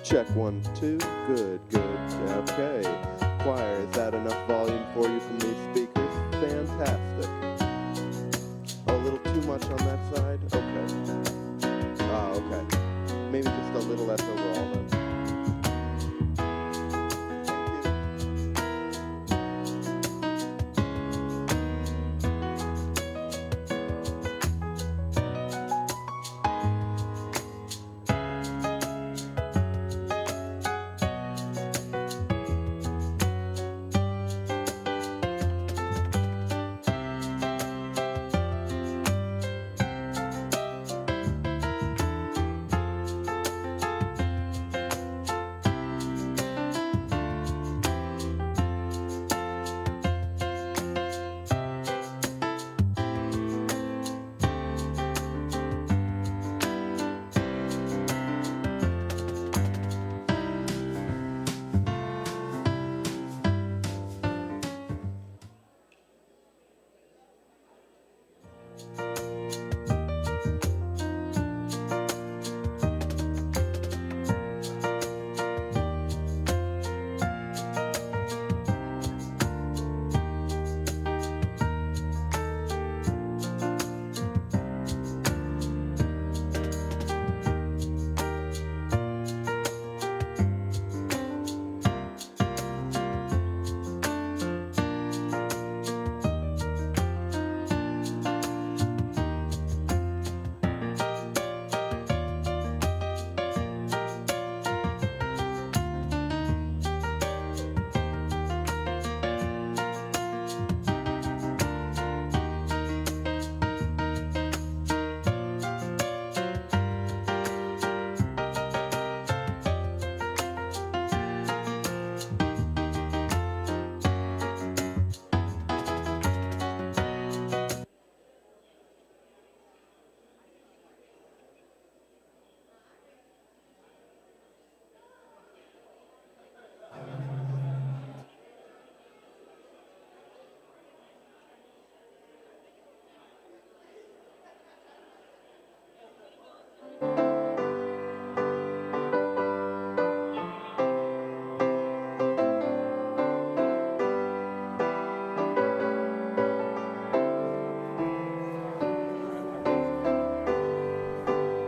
Check 1, 2. Good, good. Okay. Choir, is that enough volume for you from these speakers? Fantastic. Oh, a little too much on that side? Okay. Okay. Maybe just a little less overall then.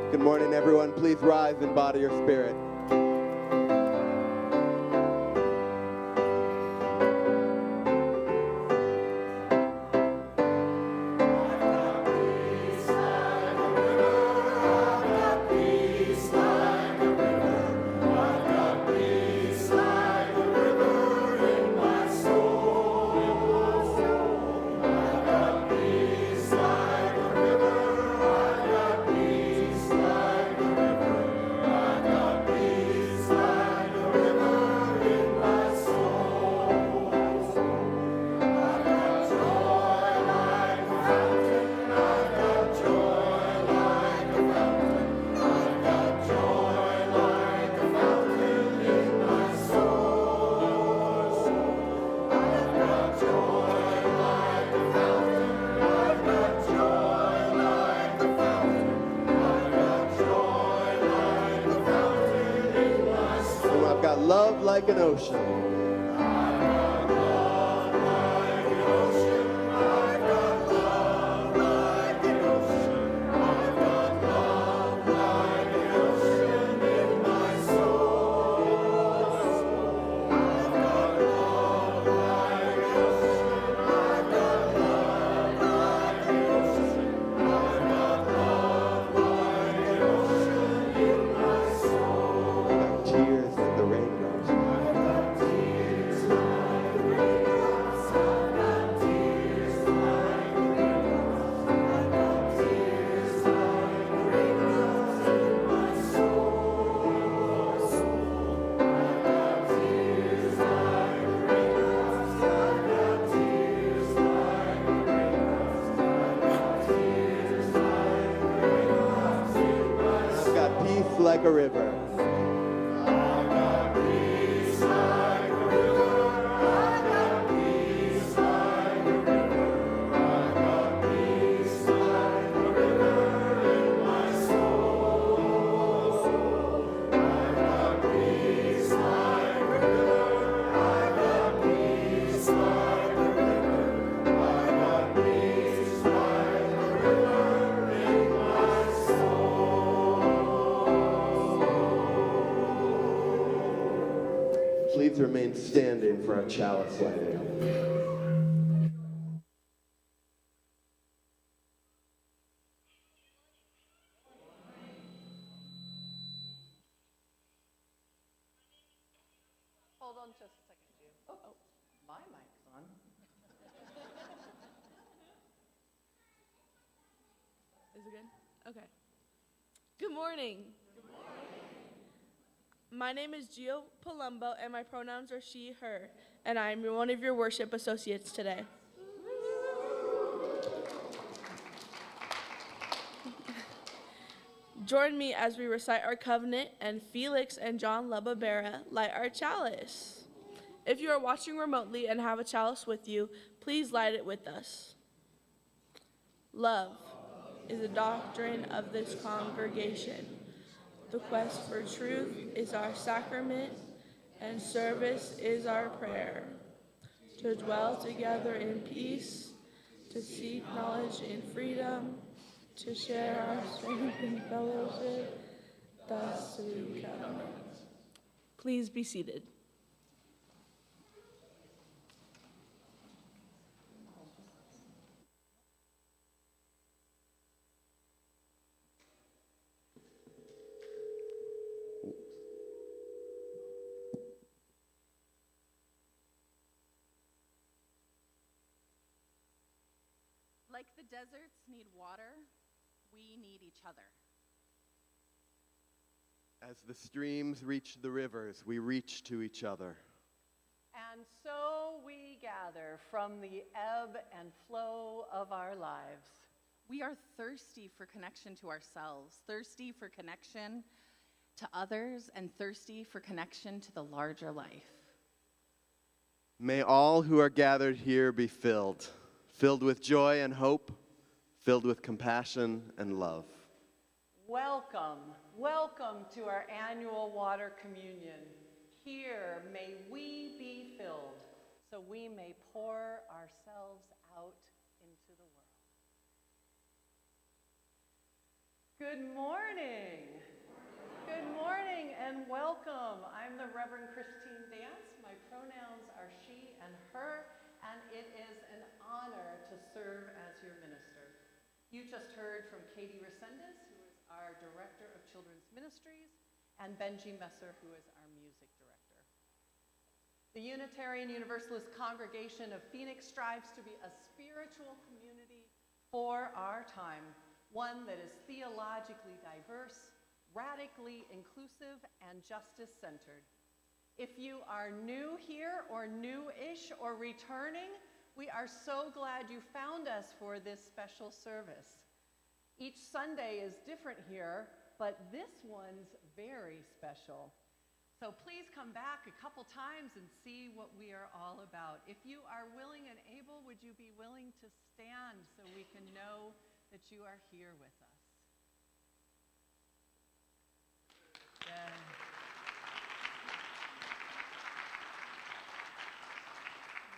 Good morning, everyone. Please rise and body your spirit. Love like an ocean. Like a river. please remain standing for our chalice lighting. Hold on just a second, Jim. Oh, my mic's on. Is it good? Okay. Good morning. Good morning. My name is Gio Palumbo, and my pronouns are she, her, and I am one of your worship associates today. Join me as we recite our covenant, and Felix and John Lababera light our chalice. If you are watching remotely and have a chalice with you, please light it with us. Love is the doctrine of this congregation. The quest for truth is our sacrament, and service is our prayer. To dwell together in peace, to seek knowledge in freedom, to share our strength in fellowship, thus to be covenant. Please be seated. Like the deserts need water, we need each other. As the streams reach the rivers, we reach to each other. And so we gather from the ebb and flow of our lives. We are thirsty for connection to ourselves, thirsty for connection to others, and thirsty for connection to the larger life. May all who are gathered here be filled with joy and hope, filled with compassion and love. Welcome, welcome to our annual water communion. Here may we be filled, so we may pour ourselves out into the world. Good morning. Good morning and welcome. I'm the Reverend Christine Dance. My pronouns are she and her, and it is an honor to serve as your minister. You just heard from Katie Resendez, who is our Director of Children's Ministries, and Benji Messer, who is our music director. The Unitarian Universalist Congregation of Phoenix strives to be a spiritual community for our time, one that is theologically diverse, radically inclusive, and justice-centered. If you are new here or new-ish or returning, we are so glad you found us for this special service. Each Sunday is different here, but this one's very special. So please come back a couple times and see what we are all about. If you are willing and able, would you be willing to stand so we can know that you are here with us? Yeah.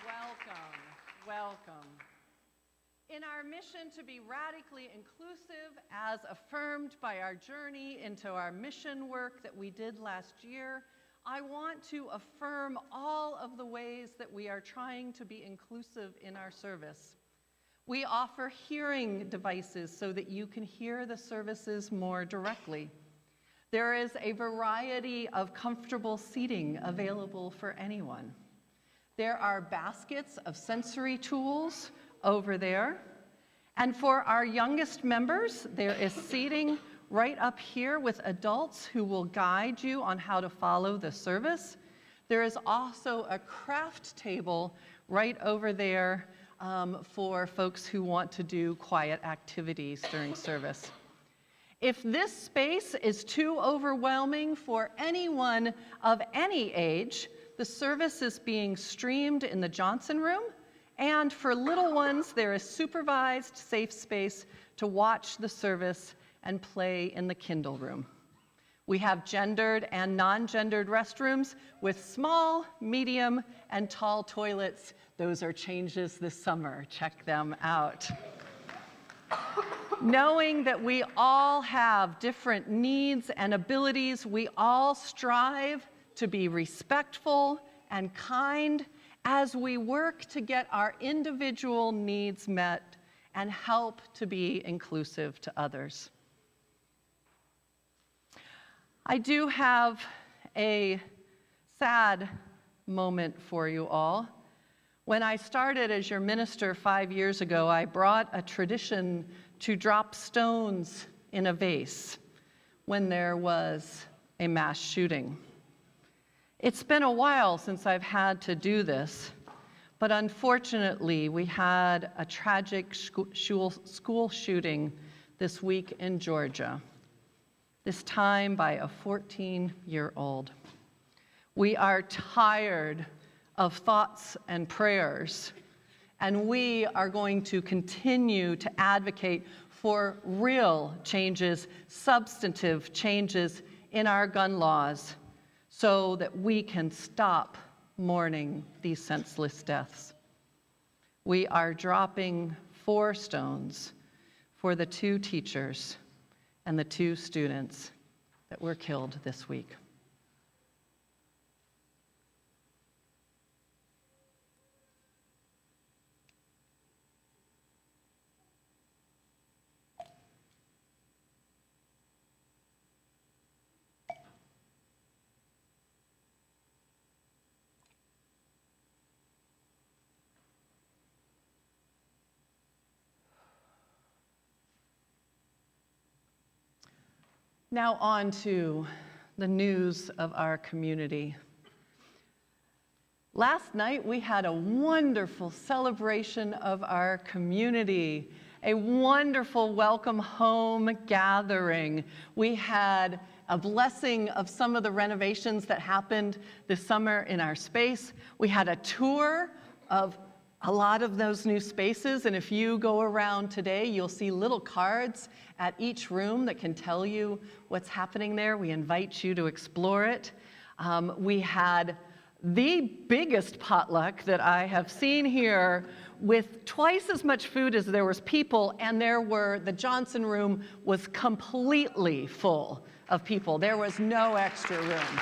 Welcome, welcome. In our mission to be radically inclusive, as affirmed by our journey into our mission work that we did last year, I want to affirm all of the ways that we are trying to be inclusive in our service. We offer hearing devices so that you can hear the services more directly. There is a variety of comfortable seating available for anyone. There are baskets of sensory tools over there. And for our youngest members, there is seating right up here with adults who will guide you on how to follow the service. There is also a craft table right over there for folks who want to do quiet activities during service. If this space is too overwhelming for anyone of any age, the service is being streamed in the Johnson Room, and for little ones, there is supervised safe space to watch the service and play in the Kindle Room. We have gendered and non-gendered restrooms with small, medium, and tall toilets. Those are changes this summer. Check them out. Knowing that we all have different needs and abilities, we all strive to be respectful and kind as we work to get our individual needs met and help to be inclusive to others. I do have a sad moment for you all. When I started as your minister 5 years ago, I brought a tradition to drop stones in a vase when there was a mass shooting. It's been a while since I've had to do this, but unfortunately, we had a tragic school shooting this week in Georgia, this time by a 14-year-old. We are tired of thoughts and prayers, and we are going to continue to advocate for real changes, substantive changes in our gun laws, so that we can stop mourning these senseless deaths. We are dropping 4 stones for the 2 teachers and the 2 students that were killed this week. Now on to the news of our community. Last night we had a wonderful celebration of our community, a wonderful welcome home gathering. We had a blessing of some of the renovations that happened this summer in our space. We had a tour of a lot of those new spaces, and if you go around today, you'll see little cards at each room that can tell you what's happening there. We invite you to explore it. We had the biggest potluck that I have seen here, with twice as much food as there was people, and the Johnson room was completely full of people. There was no extra room.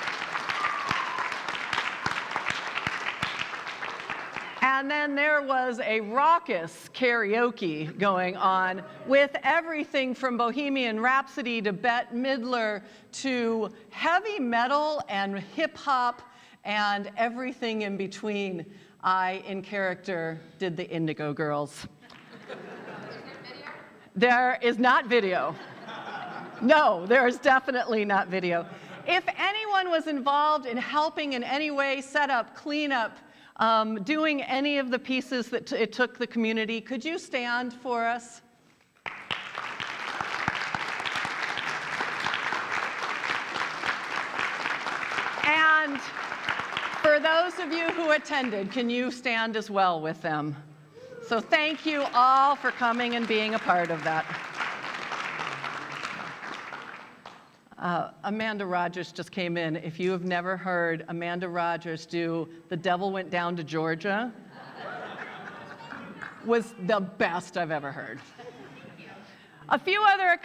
And then there was a raucous karaoke going on with everything from Bohemian Rhapsody to Bette Midler to heavy metal and hip hop and everything in between. I, in character, did the Indigo Girls. There is not video. No, there is definitely not video. If anyone was involved in helping in any way, set up, clean up, doing any of the pieces that it took the community, could you stand for us? And for those of you who attended, can you stand as well with them? So thank you all for coming and being a part of that. Amanda Rogers just came in. If you have never heard Amanda Rogers do The Devil Went Down to Georgia, was the best I've ever heard. A few other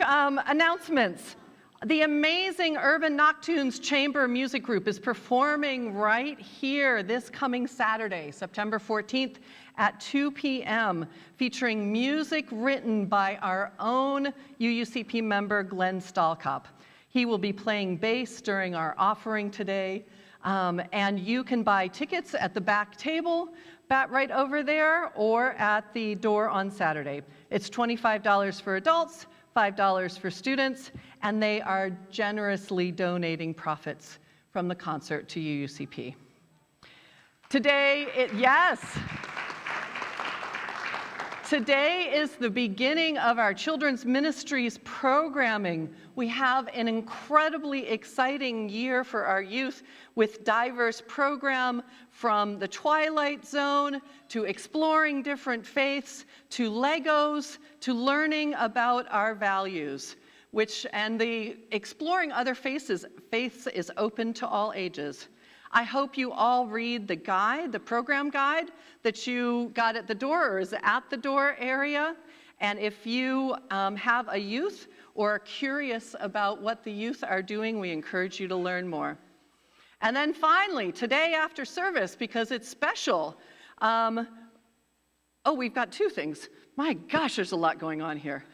announcements. The amazing Urban Noctunes Chamber Music Group is performing right here this coming Saturday, September 14th at 2 p.m., featuring music written by our own UUCP member, Glenn Stahlkopf. He will be playing bass during our offering today, and you can buy tickets at the back table, right over there, or at the door on Saturday. It's $25 for adults, $5 for students, and they are generously donating profits from the concert to UUCP. Today is the beginning of our Children's Ministries programming. We have an incredibly exciting year for our youth with diverse program, from the Twilight Zone to exploring different faiths to Legos to learning about our values, and the exploring other faiths is open to all ages. I hope you all read the guide, the program guide that you got at the door or is at the door area. And if you have a youth or are curious about what the youth are doing, we encourage you to learn more. And then finally, today after service, because it's special, we've got two things. My gosh, there's a lot going on here.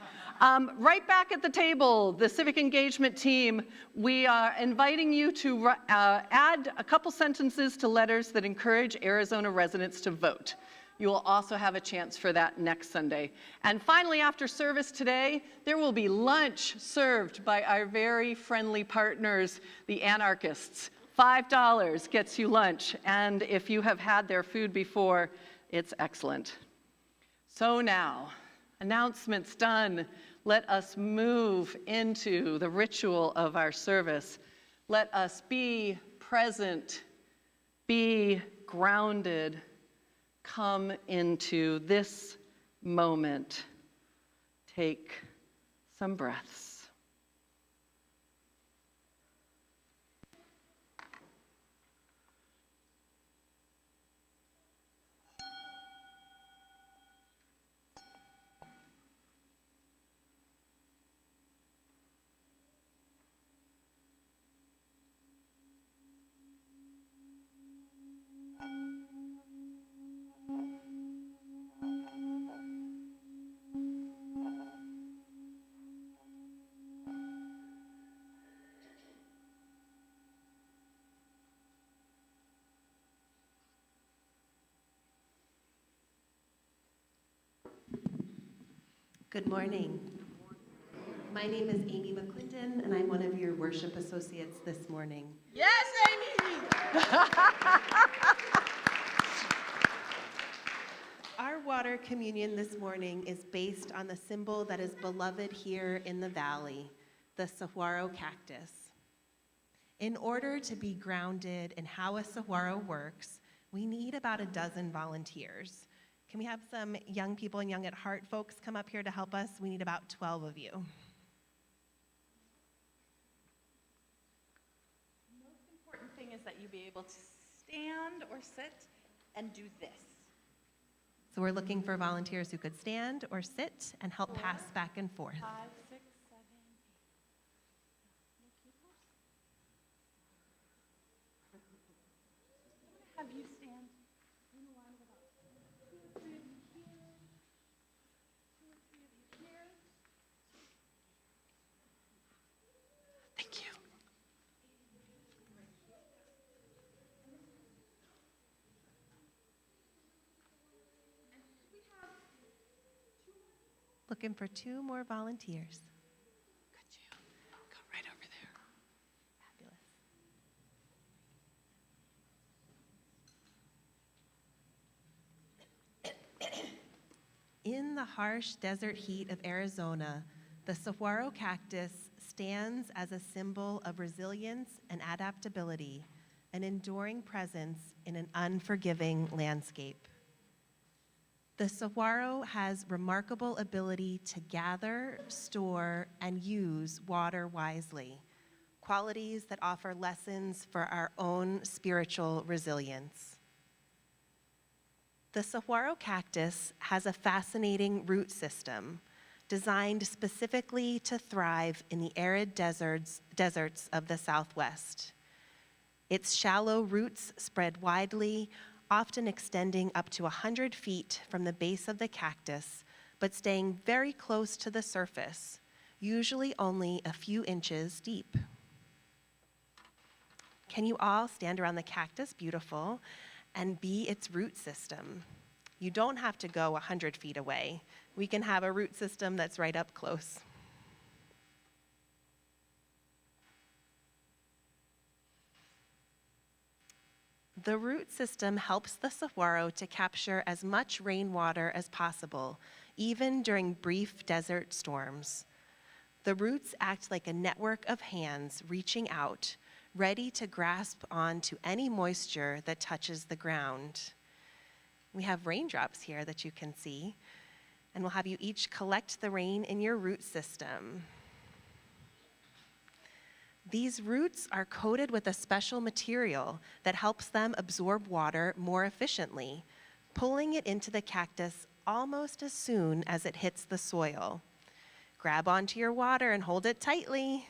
Right back at the table, the civic engagement team, we are inviting you to add a couple sentences to letters that encourage Arizona residents to vote. You will also have a chance for that next Sunday. And finally, after service today, there will be lunch served by our very friendly partners, the anarchists. $5 gets you lunch, and if you have had their food before, it's excellent. So now, announcements done. Let us move into the ritual of our service. Let us be present, be grounded, come into this moment. Take some breaths. Good morning. My name is Amy McKlindon, and I'm one of your worship associates this morning. Yes, Amy! Our water communion this morning is based on the symbol that is beloved here in the valley, the saguaro cactus. In order to be grounded in how a saguaro works, we need about a dozen volunteers. Can we have some young people and young at heart folks come up here to help us? We need about 12 of you. The most important thing is that you be able to stand or sit and do this. So we're looking for volunteers who could stand or sit and help pass back and forth. 5, 6, 7, 8. I'm going to have you stand in a line with us. 2 or 3 of you here. 2 or 3 of you here. Thank you. Looking for 2 more volunteers. Could you go right over there? Fabulous. In the harsh desert heat of Arizona, the saguaro cactus stands as a symbol of resilience and adaptability, an enduring presence in an unforgiving landscape. The saguaro has remarkable ability to gather, store, and use water wisely, qualities that offer lessons for our own spiritual resilience. The saguaro cactus has a fascinating root system designed specifically to thrive in the arid deserts of the Southwest. Its shallow roots spread widely, often extending up to 100 feet from the base of the cactus, but staying very close to the surface, usually only a few inches deep. Can you all stand around the cactus, beautiful, and be its root system? You don't have to go 100 feet away. We can have a root system that's right up close. The root system helps the saguaro to capture as much rainwater as possible, even during brief desert storms. The roots act like a network of hands reaching out, ready to grasp onto any moisture that touches the ground. We have raindrops here that you can see, and we'll have you each collect the rain in your root system. These roots are coated with a special material that helps them absorb water more efficiently, pulling it into the cactus almost as soon as it hits the soil. Grab onto your water and hold it tightly.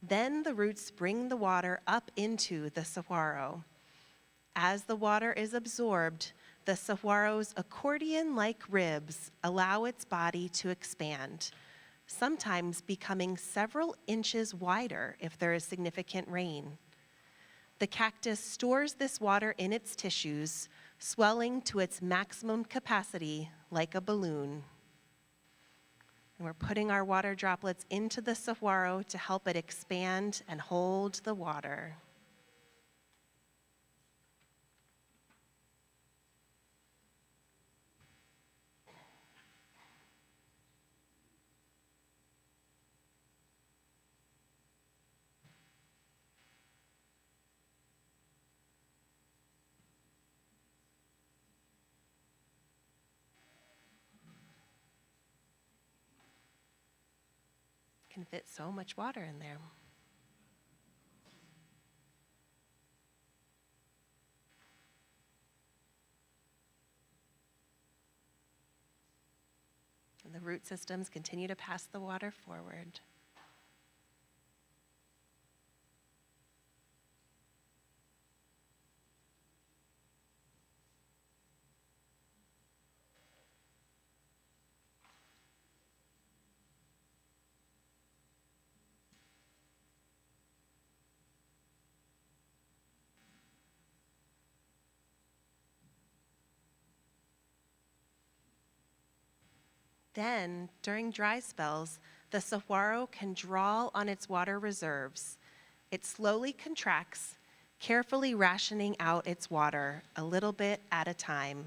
Then the roots bring the water up into the saguaro. As the water is absorbed, the saguaro's accordion-like ribs allow its body to expand, sometimes becoming several inches wider if there is significant rain. The cactus stores this water in its tissues, swelling to its maximum capacity like a balloon. And we're putting our water droplets into the saguaro to help it expand and hold the water. Can fit so much water in there. And the root systems continue to pass the water forward. Then, during dry spells, the saguaro can draw on its water reserves. It slowly contracts, carefully rationing out its water a little bit at a time.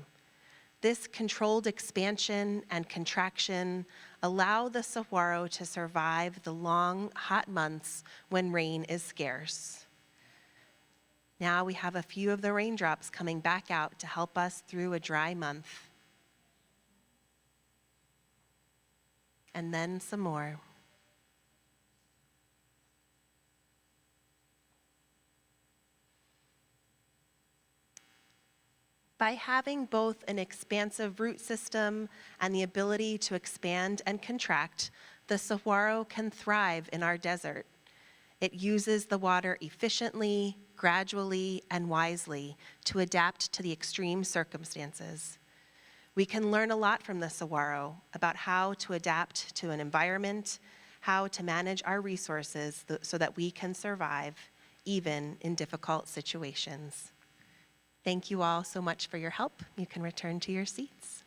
This controlled expansion and contraction allow the saguaro to survive the long, hot months when rain is scarce. Now we have a few of the raindrops coming back out to help us through a dry month. And then some more. By having both an expansive root system and the ability to expand and contract, the saguaro can thrive in our desert. It uses the water efficiently, gradually, and wisely to adapt to the extreme circumstances. We can learn a lot from the saguaro about how to adapt to an environment, how to manage our resources so that we can survive, even in difficult situations. Thank you all so much for your help. You can return to your seats.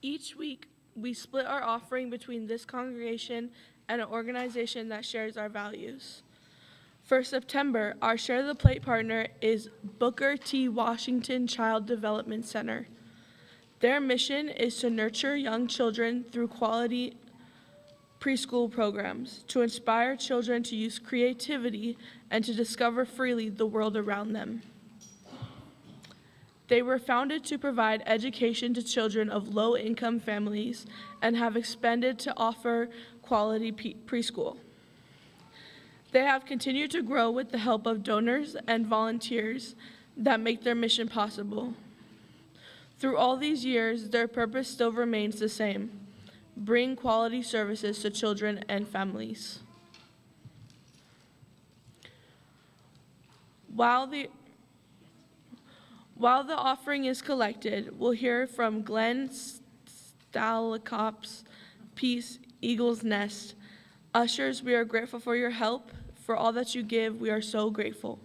Each week, we split our offering between this congregation and an organization that shares our values. For September, our Share the Plate partner is Booker T. Washington Child Development Center. Their mission is to nurture young children through quality preschool programs, to inspire children to use creativity and to discover freely the world around them. They were founded to provide education to children of low-income families and have expanded to offer quality preschool. They have continued to grow with the help of donors and volunteers that make their mission possible. Through all these years, their purpose still remains the same: bring quality services to children and families. While the offering is collected, we'll hear from Glenn Stalakop's piece, Eagle's Nest. Ushers, we are grateful for your help. For all that you give, we are so grateful.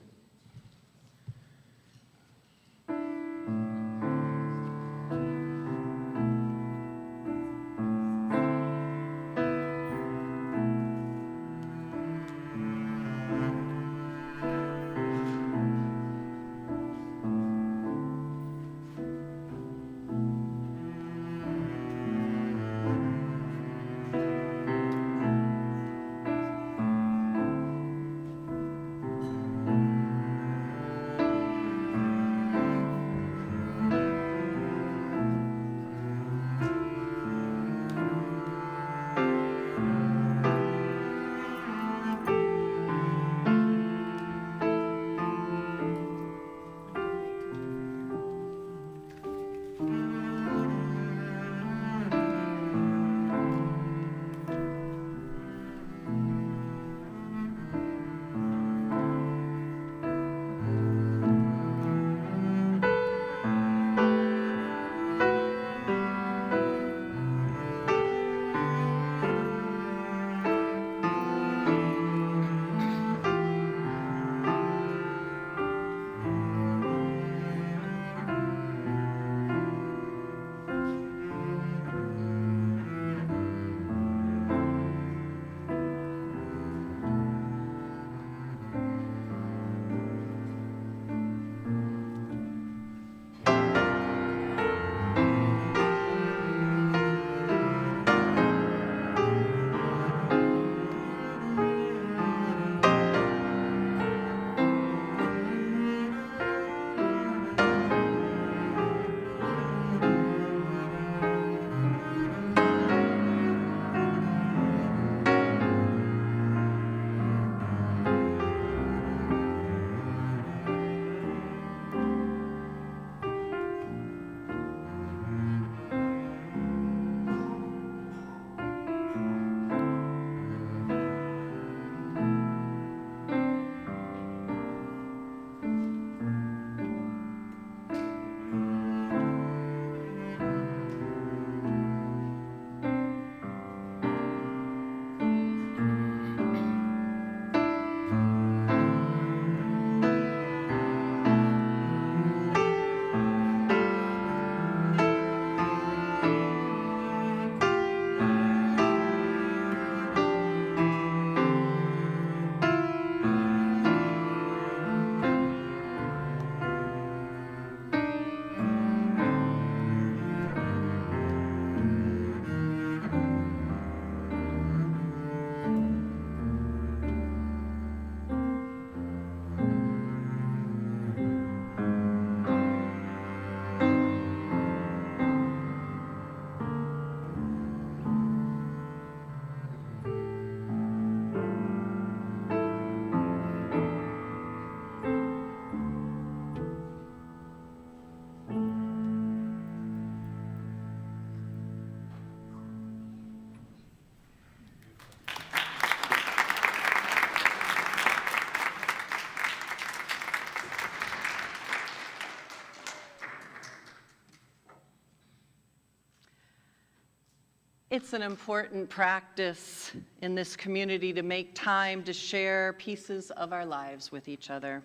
It's an important practice in this community to make time to share pieces of our lives with each other.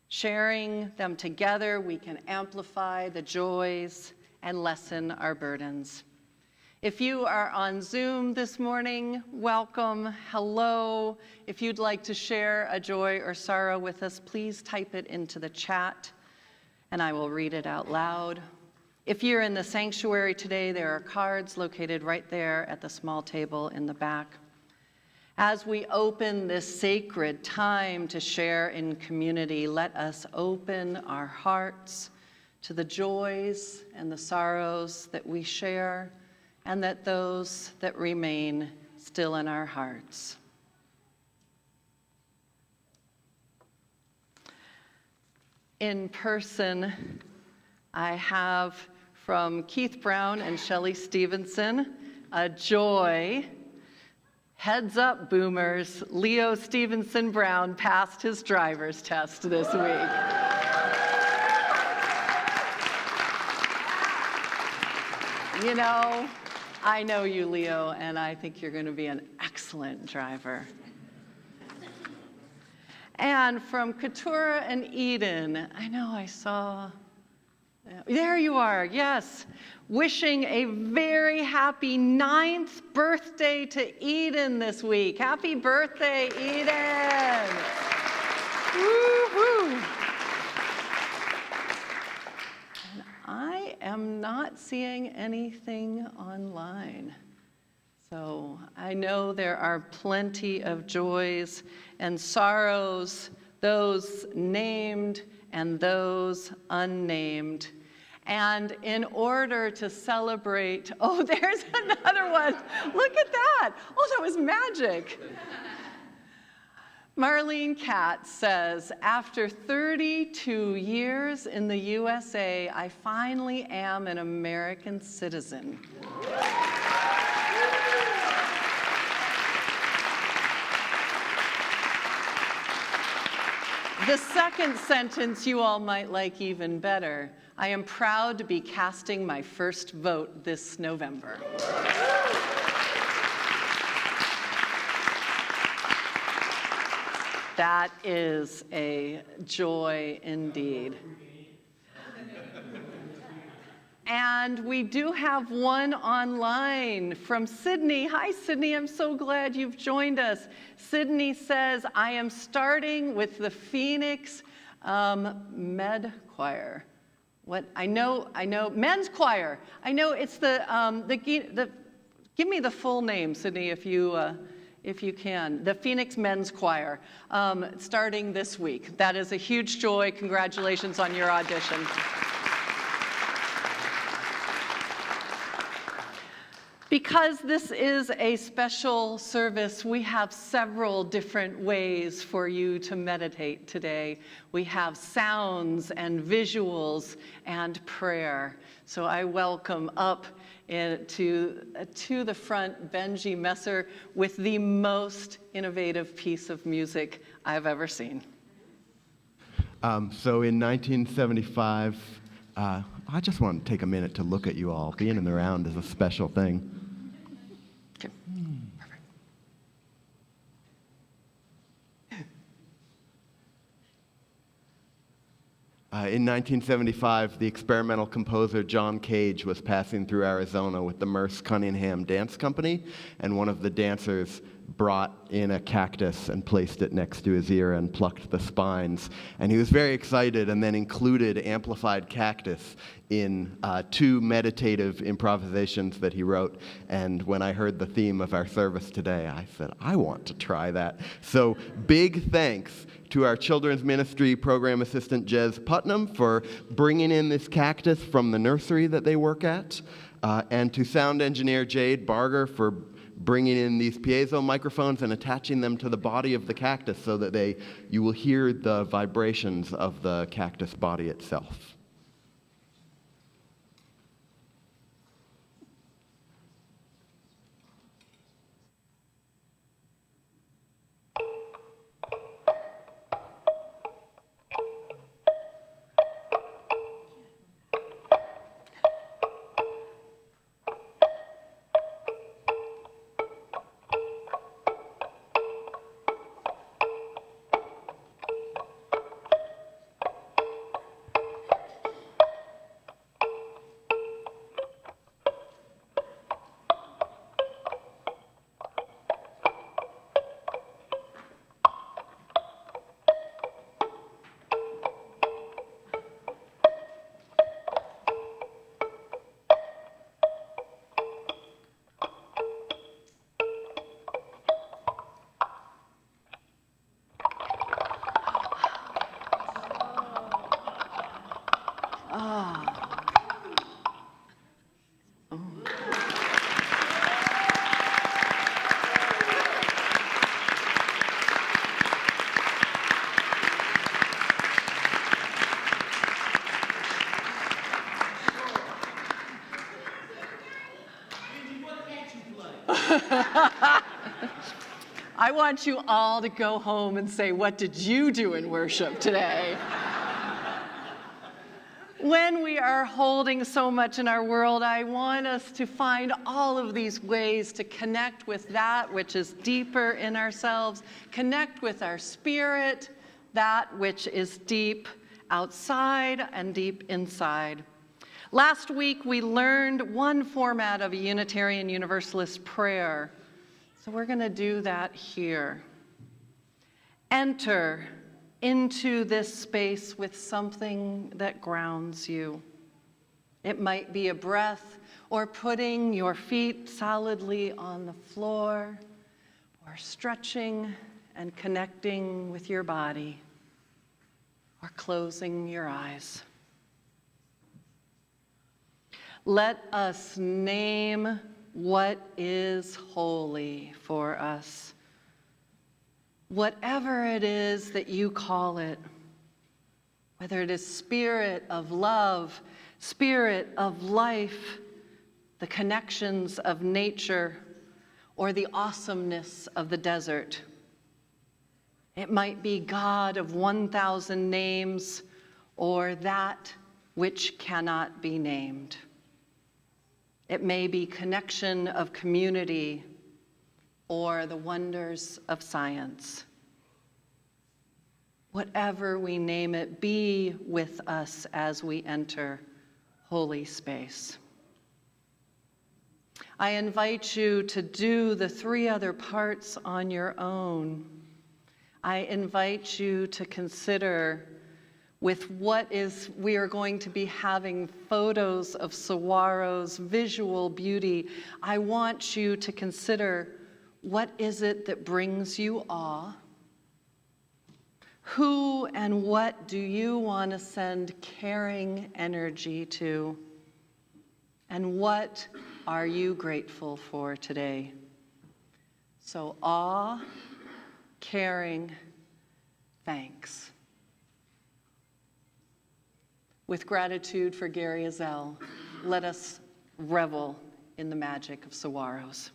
Sharing them together, we can amplify the joys and lessen our burdens. If you are on Zoom this morning, welcome, hello. If you'd like to share a joy or sorrow with us, please type it into the chat and I will read it out loud. If you're in the sanctuary today, there are cards located right there at the small table in the back. As we open this sacred time to share in community, let us open our hearts to the joys and the sorrows that we share, and that those that remain still in our hearts. In person, I have from Keith Brown and Shelley Stevenson, a joy. Heads up, boomers, Leo Stevenson Brown passed his driver's test this week. You know, I know you, Leo, and I think you're going to be an excellent driver. And from Keturah and Eden, I know I saw, there you are, yes. Wishing a very happy 9th birthday to Eden this week. Happy birthday, Eden. Woo-hoo. And I am not seeing anything online. So I know there are plenty of joys and sorrows, those named and those unnamed. And in order to celebrate, oh, there's another one. Look at that. Oh, that was magic. Marlene Katz says, after 32 years in the USA, I finally am an American citizen. The second sentence you all might like even better. I am proud to be casting my first vote this November. That is a joy indeed. And we do have one online from Sydney. Hi, Sydney. I'm so glad you've joined us. Sydney says, I am starting with the Phoenix Med Choir. What? I know, men's choir. I know it's give me the full name, Sydney, if you can. The Phoenix Men's Choir, starting this week. That is a huge joy. Congratulations on your audition. Because this is a special service, we have several different ways for you to meditate today. We have sounds and visuals and prayer. So I welcome up to the front Benji Messer with the most innovative piece of music I've ever seen. So in 1975, I just want to take a minute to look at you all. Being in the round is a special thing. Okay. Perfect. In 1975, the experimental composer John Cage was passing through Arizona with the Merce Cunningham Dance Company, and one of the dancers brought in a cactus and placed it next to his ear and plucked the spines. And he was very excited and then included amplified cactus in 2 meditative improvisations that he wrote. And when I heard the theme of our service today, I said, I want to try that. So big thanks to our children's ministry program assistant, Jez Putnam, for bringing in this cactus from the nursery that they work at, and to sound engineer Jade Barger for bringing in these piezo microphones and attaching them to the body of the cactus so that you will hear the vibrations of the cactus body itself. I want you all to go home and say, what did you do in worship today? When we are holding so much in our world, I want us to find all of these ways to connect with that which is deeper in ourselves, connect with our spirit, that which is deep outside and deep inside. Last week, we learned one format of a Unitarian Universalist prayer. So we're going to do that here. Enter into this space with something that grounds you. It might be a breath, or putting your feet solidly on the floor, or stretching and connecting with your body, or closing your eyes. Let us name what is holy for us. Whatever it is that you call it, whether it is spirit of love, spirit of life, the connections of nature, or the awesomeness of the desert. It might be God of 1,000 names, or that which cannot be named. It may be connection of community, or the wonders of science. Whatever we name it, be with us as we enter holy space. I invite you to do the 3 other parts on your own. I invite you to consider with we are going to be having photos of Saguaro's visual beauty. I want you to consider, what is it that brings you awe? Who and what do you want to send caring energy to? And what are you grateful for today? So awe, caring, thanks. With gratitude for Gary Ezell, let us revel in the magic of Saguaros.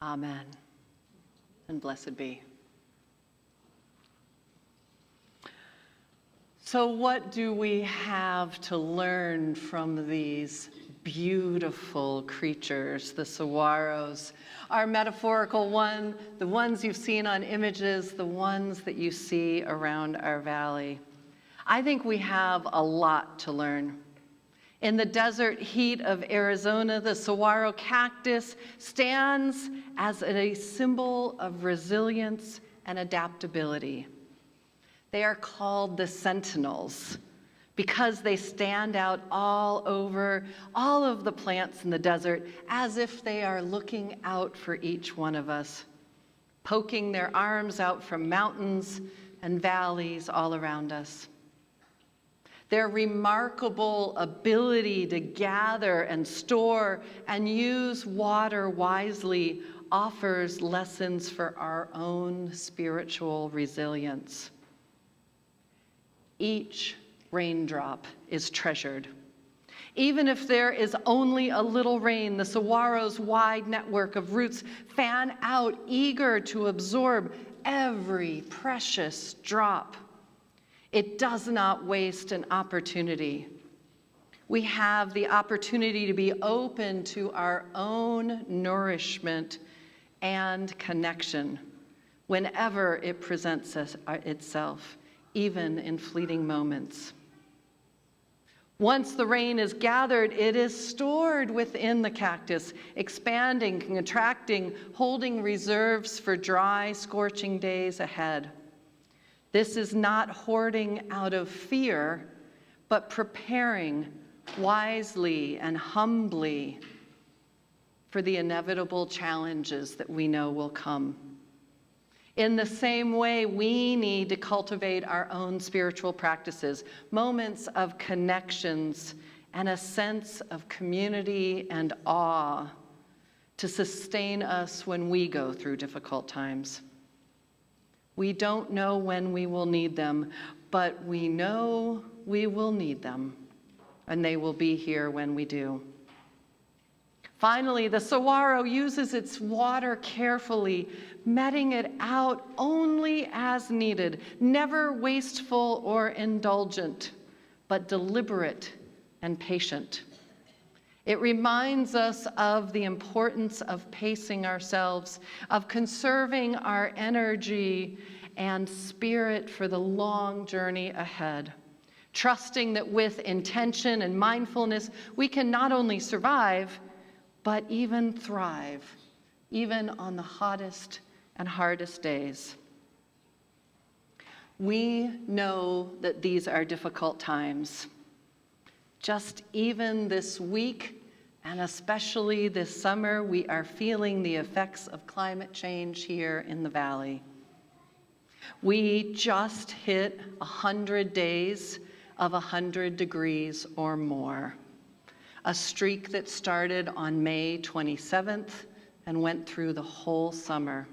Amen. And blessed be. So what do we have to learn from these beautiful creatures, the saguaros? Our metaphorical one, the ones you've seen on images, the ones that you see around our valley. I think we have a lot to learn. In the desert heat of Arizona, the saguaro cactus stands as a symbol of resilience and adaptability. They are called the sentinels because they stand out all over all of the plants in the desert as if they are looking out for each one of us, poking their arms out from mountains and valleys all around us. Their remarkable ability to gather and store and use water wisely offers lessons for our own spiritual resilience. Each raindrop is treasured. Even if there is only a little rain, the saguaro's wide network of roots fan out, eager to absorb every precious drop. It does not waste an opportunity. We have the opportunity to be open to our own nourishment and connection whenever it presents itself, even in fleeting moments. Once the rain is gathered, it is stored within the cactus, expanding, contracting, holding reserves for dry, scorching days ahead. This is not hoarding out of fear, but preparing wisely and humbly for the inevitable challenges that we know will come. In the same way, we need to cultivate our own spiritual practices, moments of connections and a sense of community and awe to sustain us when we go through difficult times. We don't know when we will need them, but we know we will need them, and they will be here when we do. Finally, the saguaro uses its water carefully, meting it out only as needed, never wasteful or indulgent, but deliberate and patient. It reminds us of the importance of pacing ourselves, of conserving our energy and spirit for the long journey ahead, trusting that with intention and mindfulness, we can not only survive, but even thrive, even on the hottest and hardest days. We know that these are difficult times. Just even this week, and especially this summer, we are feeling the effects of climate change here in the valley. We just hit 100 days of 100 degrees or more, a streak that started on May 27th and went through the whole summer.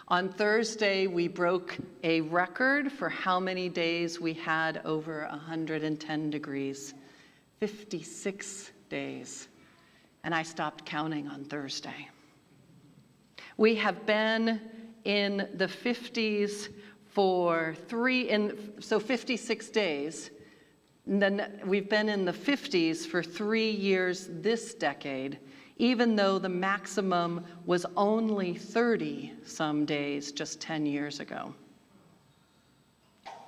On Thursday, we broke a record for how many days we had over 110 degrees, 56 days, and I stopped counting on Thursday. We have been in the 50s for 56 days. And then we've been in the 50s for 3 years this decade, even though the maximum was only 30 some days just 10 years ago.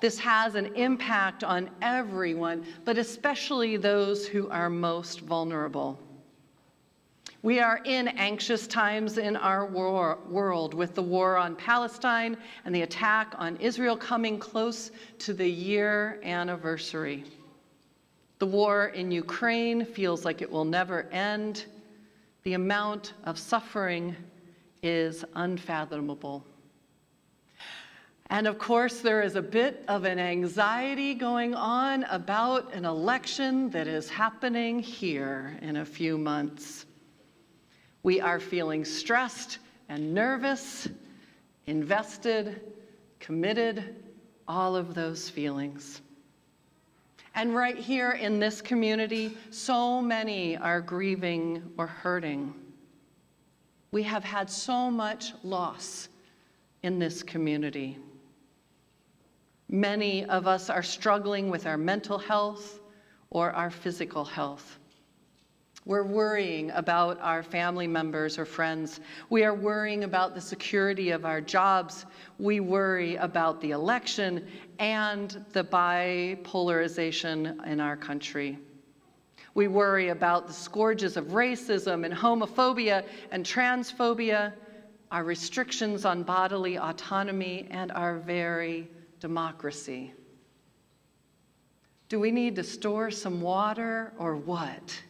This has an impact on everyone, but especially those who are most vulnerable. We are in anxious times in our world, with the war on Palestine and the attack on Israel coming close to the year anniversary. The war in Ukraine feels like it will never end. The amount of suffering is unfathomable. And of course, there is a bit of an anxiety going on about an election that is happening here in a few months. We are feeling stressed and nervous, invested, committed, all of those feelings. And right here in this community, so many are grieving or hurting. We have had so much loss in this community. Many of us are struggling with our mental health or our physical health. We're worrying about our family members or friends. We are worrying about the security of our jobs. We worry about the election and the bipolarization in our country. We worry about the scourges of racism and homophobia and transphobia, our restrictions on bodily autonomy, and our very democracy. Do we need to store some water or what?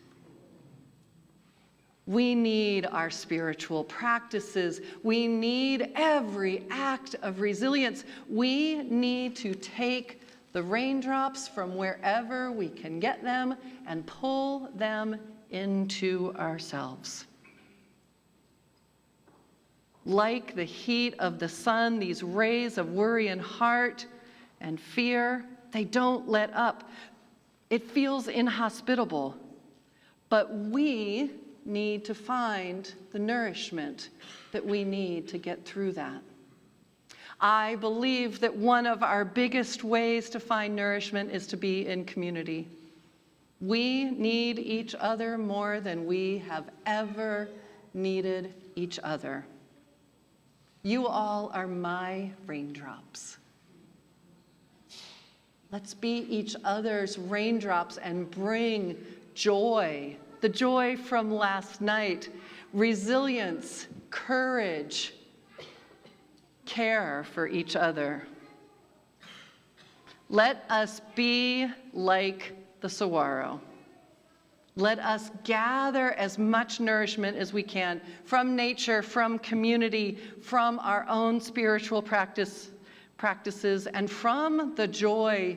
We need our spiritual practices. We need every act of resilience. We need to take the raindrops from wherever we can get them and pull them into ourselves. Like the heat of the sun, these rays of worry and heart and fear, they don't let up. It feels inhospitable, but we need to find the nourishment that we need to get through that. I believe that one of our biggest ways to find nourishment is to be in community. We need each other more than we have ever needed each other. You all are my raindrops. Let's be each other's raindrops and bring joy, the joy from last night, resilience, courage, care for each other. Let us be like the saguaro. Let us gather as much nourishment as we can from nature, from community, from our own spiritual practices, and from the joy.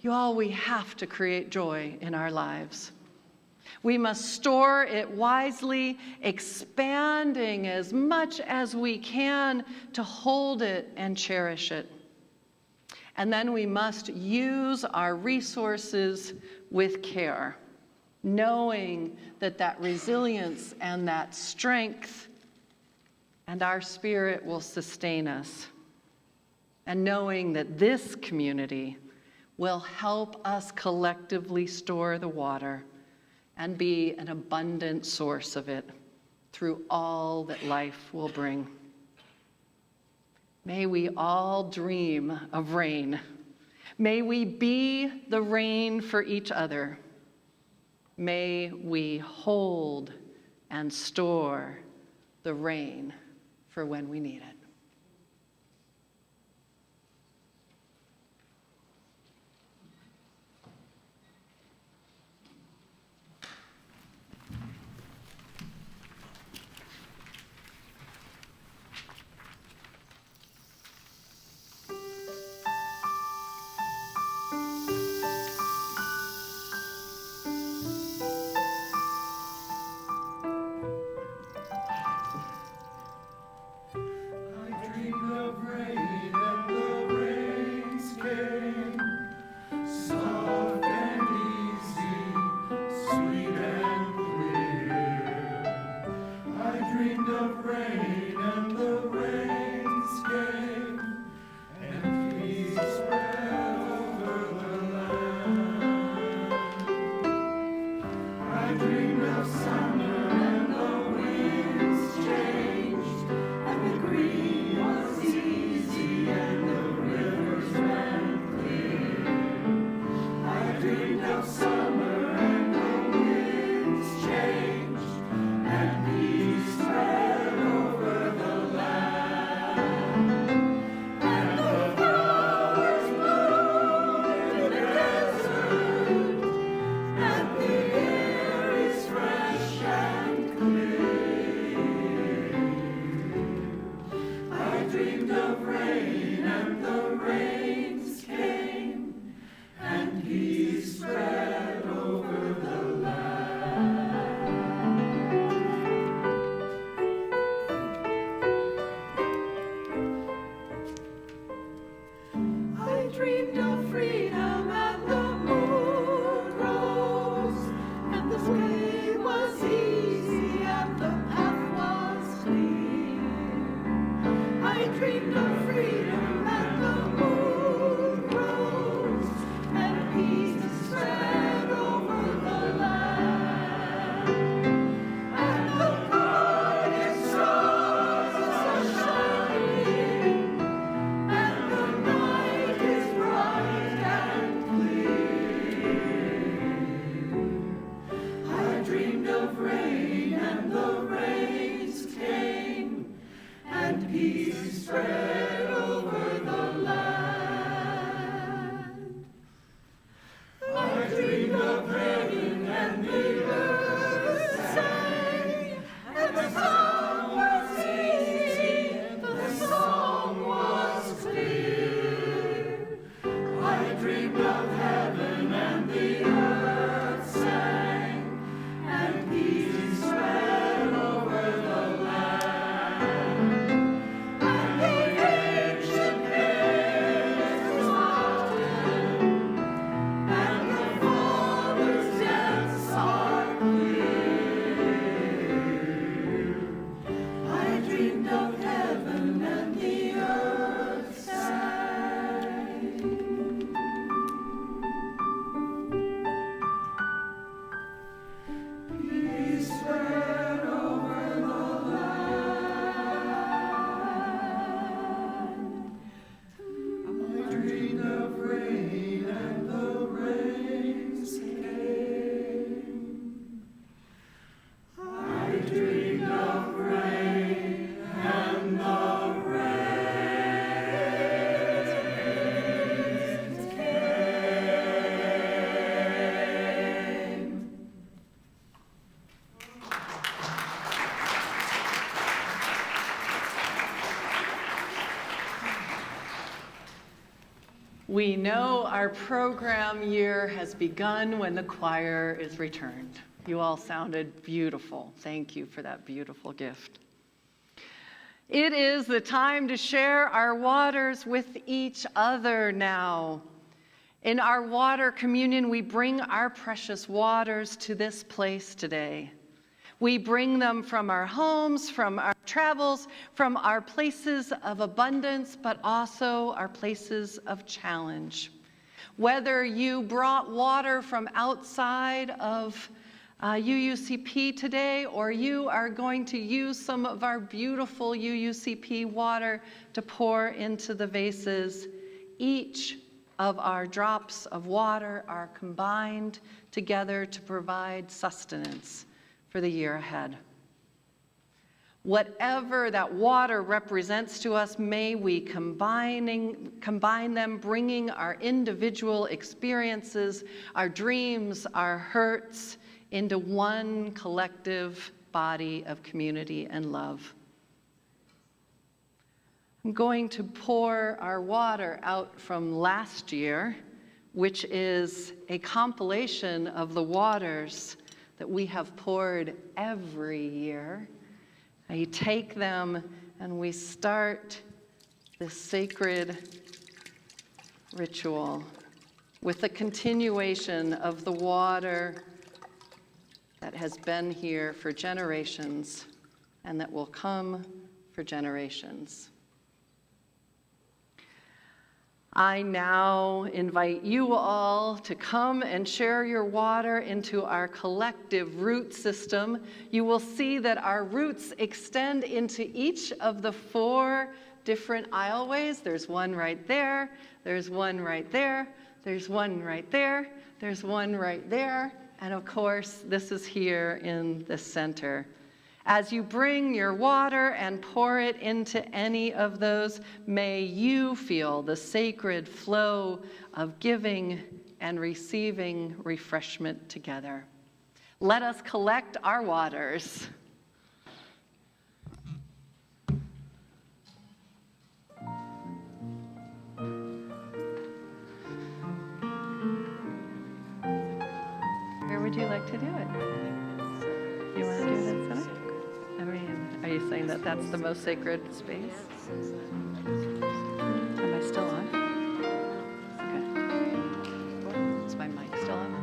You all, we have to create joy in our lives. We must store it wisely, expanding as much as we can to hold it and cherish it. And then we must use our resources with care, knowing that that resilience and that strength and our spirit will sustain us, and knowing that this community will help us collectively store the water and be an abundant source of it through all that life will bring. May we all dream of rain. May we be the rain for each other. May we hold and store the rain for when we need it. Summer and the winds changed, and peace spread over dreamed of freedom and the moon rose and peace spread over the land. And the guardian stars are shining, and the night is bright and clear. I dreamed of rain, and the rains came, and peace spread over the land. I dreamed of rain, and the earth sang, and the song was easy, the song was clear. I dreamed of heaven, and the earth sang, and peace spread over the land. And the ancient hills mountain, and the Father's depths are clear. I dreamed of heaven, and the earth sang. Peace spread over the land. I dreamed of rain, and the rains came. I dreamed of rain, and the rains came. We know our program year has begun when the choir is returned. You all sounded beautiful. Thank you for that beautiful gift. It is the time to share our waters with each other now. In our water communion, we bring our precious waters to this place today. We bring them from our homes, from our travels, from our places of abundance, but also our places of challenge. Whether you brought water from outside of UUCP today, or you are going to use some of our beautiful UUCP water to pour into the vases, each of our drops of water are combined together to provide sustenance for the year ahead. Whatever that water represents to us, may we combine them, bringing our individual experiences, our dreams, our hurts, into one collective body of community and love. I'm going to pour our water out from last year, which is a compilation of the waters that we have poured every year. You take them and we start this sacred ritual with the continuation of the water that has been here for generations and that will come for generations. I now invite you all to come and share your water into our collective root system. You will see that our roots extend into each of the 4 different aisleways. There's one right there, there's one right there, there's one right there, there's one right there, and of course, this is here in the center. As you bring your water and pour it into any of those, may you feel the sacred flow of giving and receiving refreshment together. Let us collect our waters. Where would you like to do it? You want to do it in center? I mean, are you saying that that's the most sacred space? Am I still on? Okay. Is my mic still on?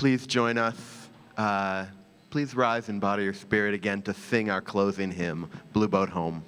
please join us. Please rise and body your spirit again to sing our closing hymn, Blue Boat Home.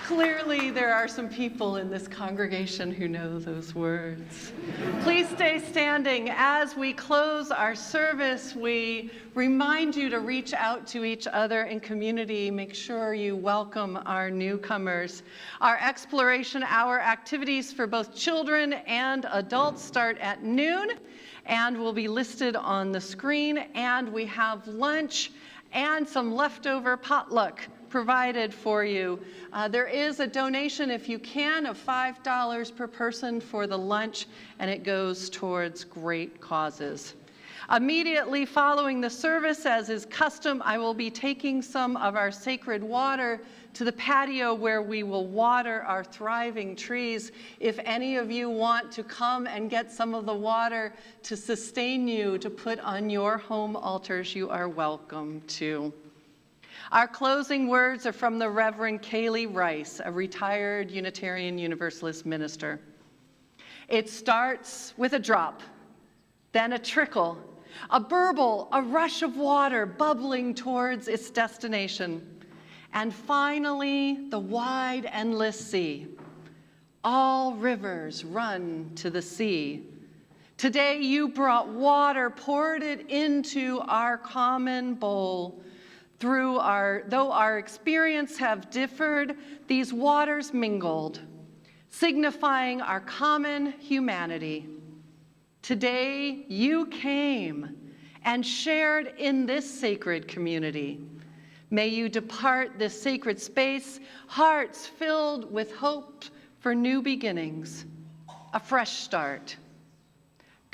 Clearly, there are some people in this congregation who know those words. Please stay standing. As we close our service, we remind you to reach out to each other in community. Make sure you welcome our newcomers. Our exploration hour activities for both children and adults start at noon and will be listed on the screen. And we have lunch and some leftover potluck provided for you. There is a donation, if you can, of $5 per person for the lunch, and it goes towards great causes. Immediately following the service, as is custom, I will be taking some of our sacred water to the patio where we will water our thriving trees. If any of you want to come and get some of the water to sustain you, to put on your home altars, you are welcome to. Our closing words are from the Reverend Kaylee Rice, a retired Unitarian Universalist minister. It starts with a drop, then a trickle, a burble, a rush of water bubbling towards its destination, and finally the wide, endless sea. All rivers run to the sea. Today you brought water, poured it into our common bowl. Though our experience have differed, these waters mingled, signifying our common humanity. Today you came and shared in this sacred community. May you depart this sacred space, hearts filled with hope for new beginnings, a fresh start.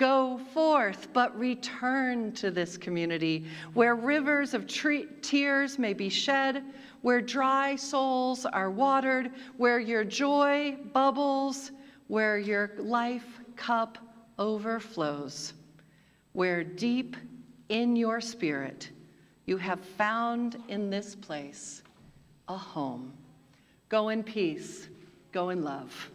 Go forth, but return to this community where rivers of tears may be shed, where dry souls are watered, where your joy bubbles, where your life cup overflows, where deep in your spirit you have found in this place a home. Go in peace, go in love.